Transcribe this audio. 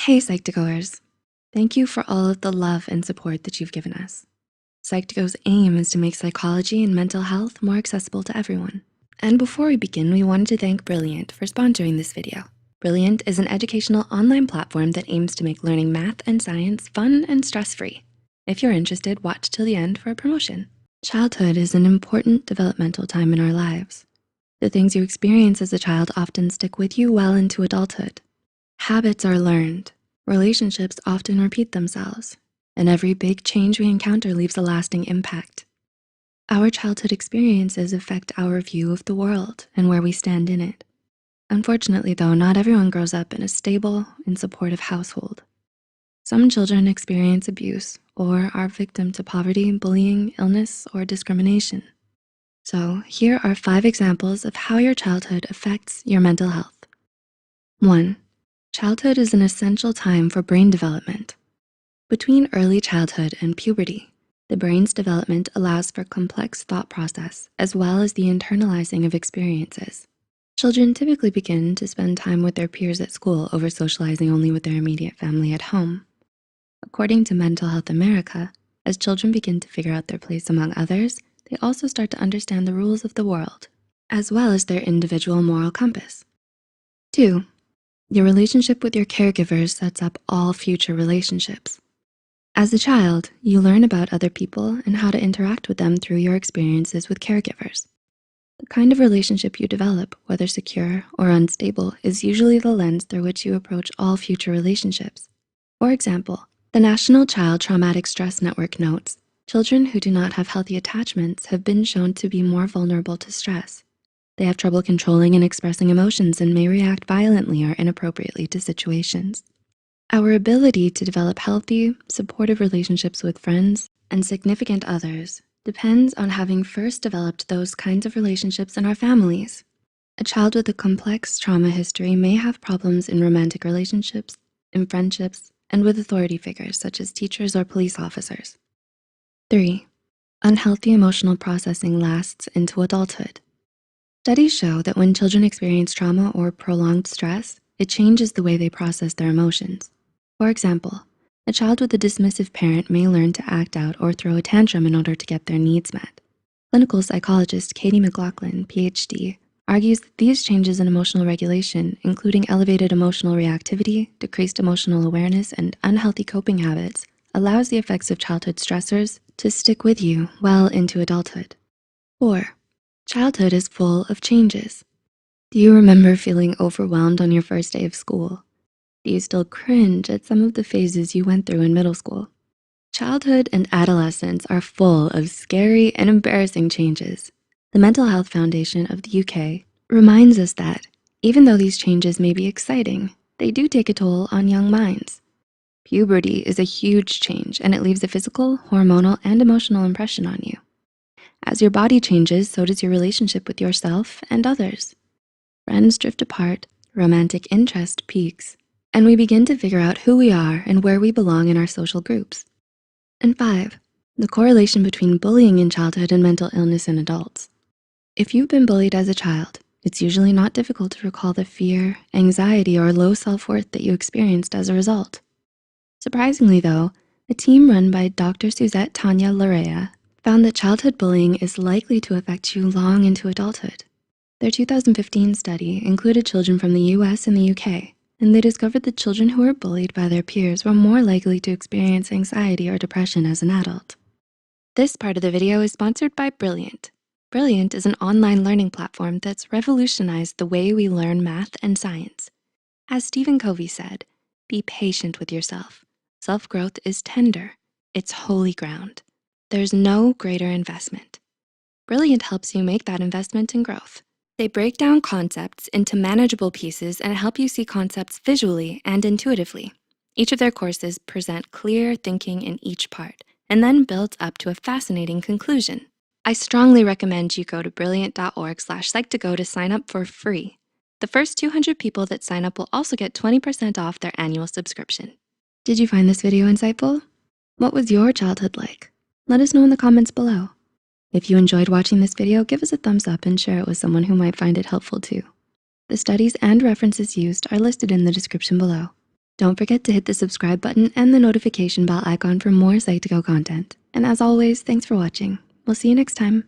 Hey Psych2Goers, thank you for all of the love and support that you've given us. Psych2Go's aim is to make psychology and mental health more accessible to everyone. And before we begin, we wanted to thank Brilliant for sponsoring this video. Brilliant is an educational online platform that aims to make learning math and science fun and stress-free. If you're interested, watch till the end for a promotion. Childhood is an important developmental time in our lives. The things you experience as a child often stick with you well into adulthood. Habits are learned, relationships often repeat themselves, and every big change we encounter leaves a lasting impact. Our childhood experiences affect our view of the world and where we stand in it. Unfortunately though, not everyone grows up in a stable and supportive household. Some children experience abuse or are victim to poverty, bullying, illness, or discrimination. So here are 5 examples of how your childhood affects your mental health. 1. Childhood is an essential time for brain development. Between early childhood and puberty, the brain's development allows for complex thought process as well as the internalizing of experiences. Children typically begin to spend time with their peers at school over socializing only with their immediate family at home. According to Mental Health America, as children begin to figure out their place among others, they also start to understand the rules of the world, as well as their individual moral compass. 2. Your relationship with your caregivers sets up all future relationships. As a child, you learn about other people and how to interact with them through your experiences with caregivers. The kind of relationship you develop, whether secure or unstable, is usually the lens through which you approach all future relationships. For example, the National Child Traumatic Stress Network notes, children who do not have healthy attachments have been shown to be more vulnerable to stress. They have trouble controlling and expressing emotions and may react violently or inappropriately to situations. Our ability to develop healthy, supportive relationships with friends and significant others depends on having first developed those kinds of relationships in our families. A child with a complex trauma history may have problems in romantic relationships, in friendships, and with authority figures such as teachers or police officers. 3. Unhealthy emotional processing lasts into adulthood. Studies show that when children experience trauma or prolonged stress, it changes the way they process their emotions. For example, a child with a dismissive parent may learn to act out or throw a tantrum in order to get their needs met. Clinical psychologist Katie McLaughlin, PhD, argues that these changes in emotional regulation, including elevated emotional reactivity, decreased emotional awareness, and unhealthy coping habits, allows the effects of childhood stressors to stick with you well into adulthood. 4. Childhood is full of changes. Do you remember feeling overwhelmed on your first day of school? Do you still cringe at some of the phases you went through in middle school? Childhood and adolescence are full of scary and embarrassing changes. The Mental Health Foundation of the UK reminds us that even though these changes may be exciting, they do take a toll on young minds. Puberty is a huge change and it leaves a physical, hormonal, and emotional impression on you. As your body changes, so does your relationship with yourself and others. Friends drift apart, romantic interest peaks, and we begin to figure out who we are and where we belong in our social groups. And 5, the correlation between bullying in childhood and mental illness in adults. If you've been bullied as a child, it's usually not difficult to recall the fear, anxiety, or low self-worth that you experienced as a result. Surprisingly though, a team run by Dr. Suzette Tanya Larea found that childhood bullying is likely to affect you long into adulthood. Their 2015 study included children from the US and the UK, and they discovered that children who were bullied by their peers were more likely to experience anxiety or depression as an adult. This part of the video is sponsored by Brilliant. Brilliant is an online learning platform that's revolutionized the way we learn math and science. As Stephen Covey said, be patient with yourself. Self-growth is tender, it's holy ground. There's no greater investment. Brilliant helps you make that investment in growth. They break down concepts into manageable pieces and help you see concepts visually and intuitively. Each of their courses present clear thinking in each part and then builds up to a fascinating conclusion. I strongly recommend you go to brilliant.org/psych2go to sign up for free. The first 200 people that sign up will also get 20% off their annual subscription. Did you find this video insightful? What was your childhood like? Let us know in the comments below. If you enjoyed watching this video, give us a thumbs up and share it with someone who might find it helpful too. The studies and references used are listed in the description below. Don't forget to hit the subscribe button and the notification bell icon for more Psych2Go content. And as always, thanks for watching. We'll see you next time.